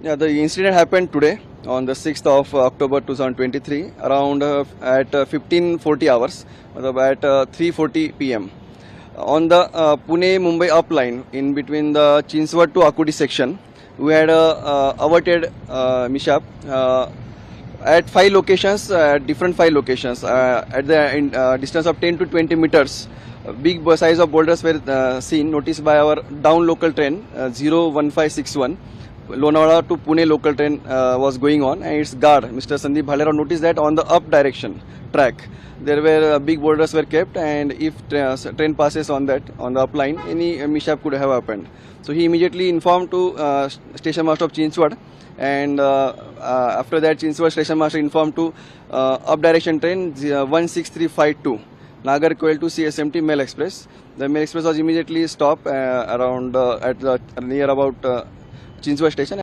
Yeah, the incident happened today on the 6th of October 2023 around at 15:40 hours, at 3:40 p.m. On the Pune-Mumbai up line in between the Chinswad to Akudi section, we had a averted mishap at five locations, different five locations at the distance of 10 to 20 meters. Big size of boulders were seen, noticed by our down local train 01561. Lonavala to Pune local train was going on, and its guard, Mr. Sandeep Bhalera, noticed that on the up direction track, there were big boulders were kept, and if train passes on that, on the up line, any mishap could have happened. So he immediately informed to station master of Chinswad, and after that Chinswad station master informed to up direction train 16352. Nagarkoil to CSMT Mail Express. The Mail Express was immediately stopped around at the near about Chinswad station.